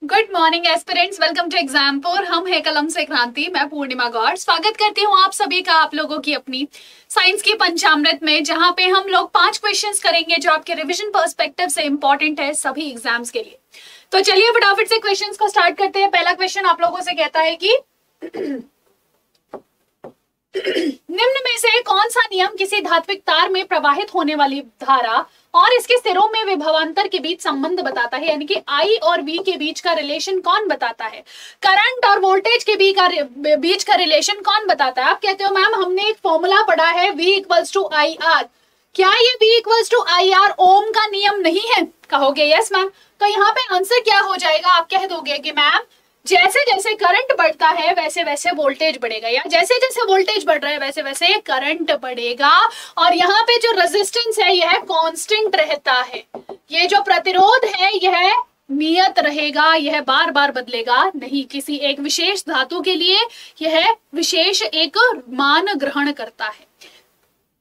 Good morning aspirants, welcome to Exampur. हम है कलम से क्रांति, मैं पूर्णिमा गौड़ स्वागत करती हूँ आप सभी का, आप लोगों की अपनी साइंस की पंचामृत में, जहां पे हम लोग 5 क्वेश्चंस करेंगे जो आपके रिवीजन पर्सपेक्टिव से इंपॉर्टेंट है सभी एग्जाम्स के लिए। तो चलिए फटाफट से क्वेश्चंस को स्टार्ट करते हैं। पहला क्वेश्चन आप लोगों से कहता है कि निम्न में से कौन सा नियम किसी धात्विक तार में प्रवाहित होने वाली धारा और इसके सिरों में विभवांतर के बीच संबंध बताता है, यानी कि I और V के बीच का रिलेशन कौन बताता है? करंट और वोल्टेज के बीच का रिलेशन कौन बताता है? आप कहते हो मैम हमने एक फॉर्मूला पढ़ा है V equals to I R, क्या ये V equals to I R Ohm का नियम नहीं है? कहोगे यस मैम। तो यहाँ पे आंसर क्या हो जाएगा? आप कह दोगे कि मैम जैसे जैसे करंट बढ़ता है वैसे वैसे वोल्टेज बढ़ेगा, या जैसे जैसे वोल्टेज बढ़ रहा है वैसे वैसे करंट बढ़ेगा, और यहाँ पे जो रेजिस्टेंस है यह कांस्टेंट रहता है। ये जो प्रतिरोध है यह नियत रहेगा, यह बार बार बदलेगा नहीं। किसी एक विशेष धातु के लिए यह विशेष एक मान ग्रहण करता है,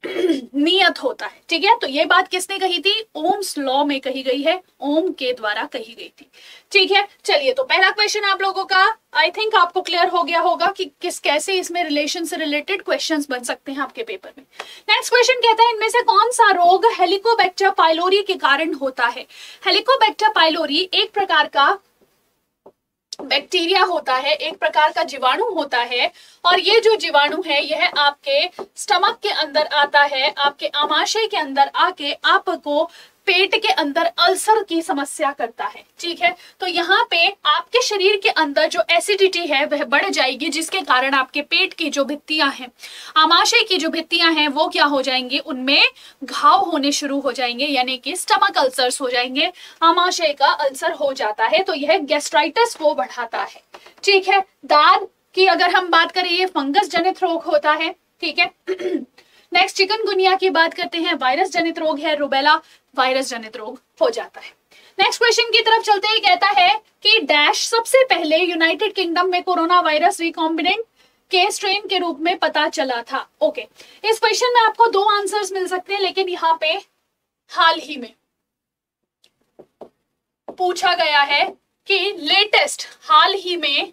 नियत होता है। ठीक है, तो ये बात किसने कही थी? ओम्स लॉ में कही गई है, ओम के द्वारा कही गई थी। ठीक है, चलिए तो पहला क्वेश्चन आप लोगों का आई थिंक आपको क्लियर हो गया होगा कि किस कैसे इसमें रिलेशन से रिलेटेड क्वेश्चंस बन सकते हैं आपके पेपर में। नेक्स्ट क्वेश्चन कहता है इनमें से कौन सा रोग हेलिकोबैक्टर पाइलोरी के कारण होता है? हेलिकोबैक्टर पाइलोरी एक प्रकार का बैक्टीरिया होता है, एक प्रकार का जीवाणु होता है, और ये जो जीवाणु है यह आपके स्टमक के अंदर आता है, आपके आमाशय के अंदर आके आपको पेट के अंदर अल्सर की समस्या करता है। ठीक है, तो यहाँ पे आपके शरीर के अंदर जो एसिडिटी है वह बढ़ जाएगी, जिसके कारण आपके पेट की जो भित्तियां हैं, आमाशय की जो भित्तियां हैं वो क्या हो जाएंगी? उनमें घाव होने शुरू हो जाएंगे, यानी कि स्टमक अल्सर्स हो जाएंगे, आमाशय का अल्सर हो जाता है। तो यह गैस्ट्राइटिस को बढ़ाता है। ठीक है, दाद की अगर हम बात करें ये फंगस जनित रोग होता है। ठीक है, नेक्स्ट चिकनगुनिया की बात करते हैं, वायरस जनित रोग है, रुबेला वायरस जनित रोग हो जाता है। नेक्स्ट क्वेश्चन की तरफ चलते ही कहता है कि डैश सबसे पहले यूनाइटेड किंगडम में कोरोना वायरस रिकॉम्बिनेंट के स्ट्रेन के रूप में पता चला था। ओके, इस क्वेश्चन में आपको 2 आंसर्स मिल सकते हैं, लेकिन यहाँ पे हाल ही में पूछा गया है कि लेटेस्ट हाल ही में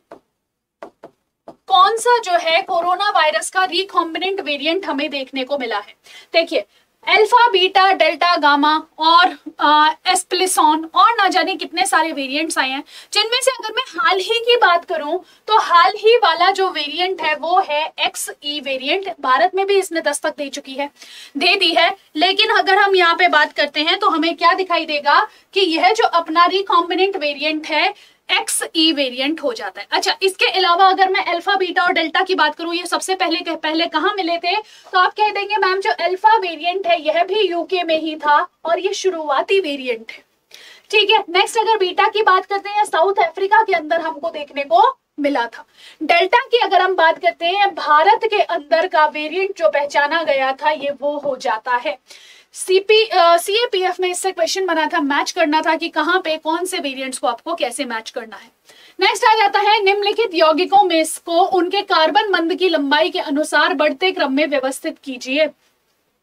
कौन सा जो है कोरोना वायरस का रिकॉम्बिनेंट वेरिएंट हमें देखने को मिला है। देखिए अल्फा, बीटा, डेल्टा, गामा और एस्प्लिसॉन और ना जाने कितने सारे वेरिएंट्स आए हैं, जिनमें से अगर मैं हाल ही की बात करूं तो हाल ही वाला जो वेरिएंट है वो है XE वेरिएंट। भारत में भी इसने दस्तक दे दी है, लेकिन अगर हम यहाँ पे बात करते हैं तो हमें क्या दिखाई देगा कि यह जो अपना रिकॉम्बिनेंट वेरिएंट है XE वेरिएंट हो जाता है। अच्छा, इसके अलावा अगर मैं अल्फा, बीटा और डेल्टा की बात करूं, ये सबसे पहले कहां मिले थे? तो आप कह देंगे मैम जो अल्फा वेरिएंट है यह भी यूके में ही था और ये शुरुआती वेरिएंट है। ठीक है, नेक्स्ट अगर बीटा की बात करते हैं साउथ अफ्रीका के अंदर हमको देखने को मिला था। डेल्टा की अगर हम बात करते हैं, भारत के अंदर का वेरिएंट जो पहचाना गया था ये वो हो जाता है। CAPF में इससे क्वेश्चन बना था, मैच करना था कि कहां पे कौन से वेरिएंट्स को आपको कैसे मैच करना है। नेक्स्ट आ जाता है निम्नलिखित यौगिकों में इसको उनके कार्बन बंध की लंबाई के अनुसार बढ़ते क्रम में व्यवस्थित कीजिए।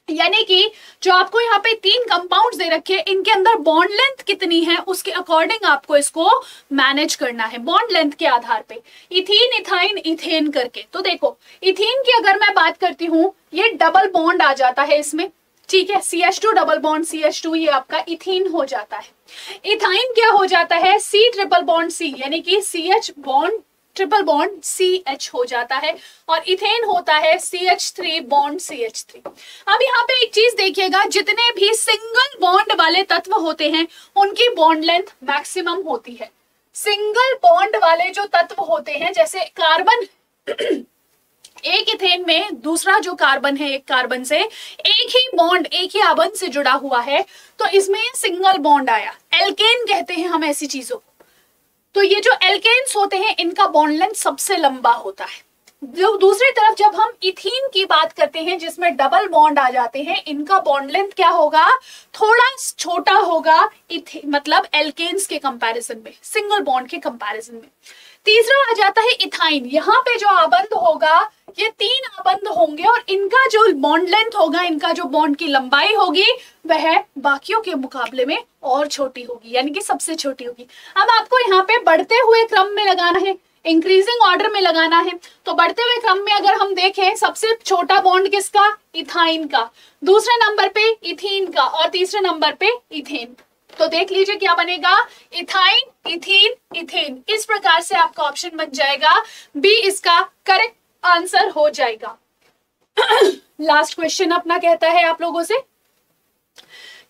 यानी कि जो आपको यहाँ पे 3 कंपाउंड्स दे रखे हैं, इनके अंदर बॉन्ड लेंथ कितनी है उसके अकॉर्डिंग आपको इसको मैनेज करना है, बॉन्ड लेंथ के आधार पे, इथीन, इथाइन, इथेन करके। तो देखो इथीन की अगर मैं बात करती हूँ, ये डबल बॉन्ड आ जाता है इसमें। ठीक है, CH2 डबल बॉन्ड CH2 ये आपका इथीन हो जाता है। इथाइन क्या हो जाता है? C ट्रिपल बॉन्ड C, यानी कि CH bond triple bond CH हो जाता है, और इथेन होता है CH3 बॉन्ड CH3। अब यहाँ पे एक चीज देखिएगा, जितने भी सिंगल बॉन्ड वाले तत्व होते हैं उनकी बॉन्ड लेंथ मैक्सिमम होती है। सिंगल बॉन्ड वाले जो तत्व होते हैं, जैसे कार्बन एक इथेन में दूसरा जो कार्बन है एक कार्बन से एक ही बॉन्ड, एक ही आबंध से जुड़ा हुआ है, तो इसमें सिंगल बॉन्ड आया, एल्केन कहते हैं हम ऐसी चीजों को। तो ये जो एल्केन्स होते हैं इनका बॉन्ड लेंथ सबसे लंबा होता है। जो दूसरी तरफ जब हम इथीन की बात करते हैं जिसमें डबल बॉन्ड आ जाते हैं, इनका बॉन्ड लेंथ क्या होगा? थोड़ा छोटा होगा, मतलब एल्केन्स के कंपैरिजन में, सिंगल बॉन्ड के कंपैरिजन में। तीसरा आ जाता है इथाइन, यहाँ पे जो आबंध होगा ये 3 आबंध होंगे और इनका जो बॉन्ड लेंथ होगा, इनका जो बॉन्ड की लंबाई होगी वह बाकियों के मुकाबले में और छोटी होगी, यानी कि सबसे छोटी होगी। अब आपको यहाँ पे बढ़ते हुए क्रम में लगाना है, इंक्रीजिंग ऑर्डर में लगाना है। तो बढ़ते हुए क्रम में अगर हम देखें, सबसे छोटा बॉन्ड किसका? इथाइन का, दूसरे नंबर पे इथीन का, और तीसरे नंबर पे इथेन। तो देख लीजिए क्या बनेगा, इथाइन, इथीन, इथेन। इस प्रकार से आपका ऑप्शन बन जाएगा बी, इसका करेक्ट आंसर हो जाएगा। लास्ट क्वेश्चन अपना कहता है आप लोगों से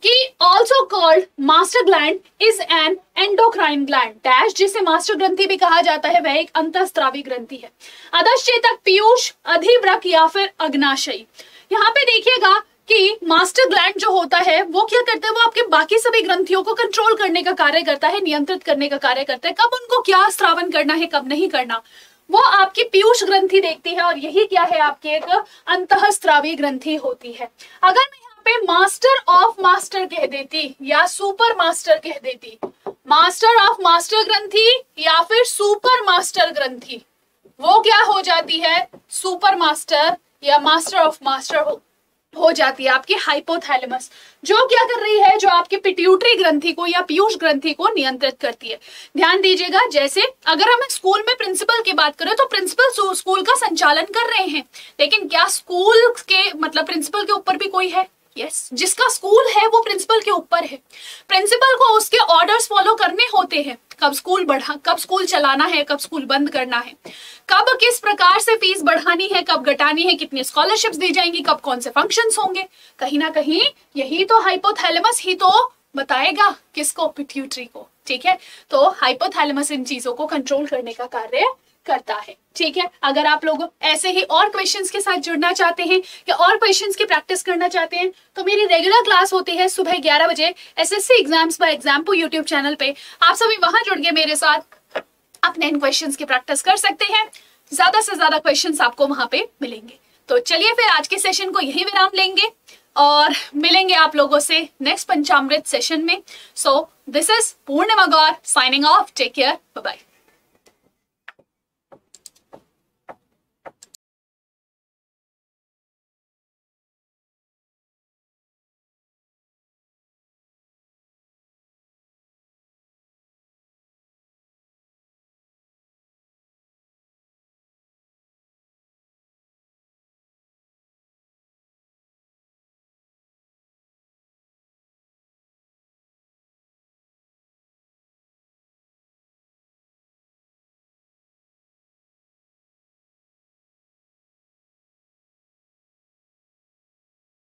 कि also called master gland is an endocrine gland dash, जिसे मास्टर ग्रंथि भी कहा जाता है, वह एक अंतःस्रावी ग्रंथि है। अधश्चेतक, पीयूष, अधिव्रक या फिर अग्नाशयी। यहाँ पे देखिएगा कि मास्टर ग्लैंड जो होता है वो क्या करता है, वो आपके बाकी सभी ग्रंथियों को कंट्रोल करने का कार्य करता है, नियंत्रित करने का कार्य करता है, कब उनको क्या स्रावन करना है, कब नहीं करना, वो आपकी पीयूष ग्रंथि देखती है। और यही क्या है, आपकी एक अंतःस्रावी ग्रंथि होती है। अगर मैं यहाँ पे मास्टर ऑफ मास्टर कह देती या सुपर मास्टर कह देती, मास्टर ऑफ मास्टर ग्रंथि या फिर सुपर मास्टर ग्रंथि, वो क्या हो जाती है, सुपर मास्टर या मास्टर ऑफ मास्टर हो जाती है आपकी हाइपोथैलेमस, जो क्या कर रही है, जो आपकी पिट्यूटरी ग्रंथि को या पीयूष ग्रंथि को नियंत्रित करती है। ध्यान दीजिएगा, जैसे अगर हम स्कूल में प्रिंसिपल की बात करें तो प्रिंसिपल स्कूल का संचालन कर रहे हैं, लेकिन क्या स्कूल के मतलब प्रिंसिपल के ऊपर भी कोई है? यस, जिसका स्कूल है वो प्रिंसिपल के ऊपर है। प्रिंसिपल को उसके ऑर्डर्स फॉलो करने होते हैं, कब स्कूल कब स्कूल चलाना है, कब स्कूल बंद करना है, कब किस प्रकार से फीस बढ़ानी है, कब घटानी है, कितनी स्कॉलरशिप्स दी जाएंगी, कब कौन से फंक्शंस होंगे। कहीं ना कहीं यही तो हाइपोथैलेमस ही तो बताएगा किसको, पिट्यूटरी को। ठीक है, तो हाइपोथैलेमस इन चीजों को कंट्रोल करने का कार्य करता है। ठीक है, अगर आप लोग ऐसे ही और क्वेश्चंस के साथ जुड़ना चाहते हैं या और क्वेश्चंस की प्रैक्टिस करना चाहते हैं तो मेरी रेगुलर क्लास होती है सुबह 11 बजे SSC exams by Exampur YouTube channel पे। आप सभी वहां जुड़ के मेरे साथ अपने इन क्वेश्चंस की प्रैक्टिस कर सकते हैं। ज्यादा से ज्यादा क्वेश्चंस आपको वहां पे मिलेंगे। तो चलिए फिर आज के सेशन को यही विराम लेंगे और मिलेंगे आप लोगों से नेक्स्ट पंचामृत सेशन में। So this is Purnima Gaur signing off. Take care, bye bye.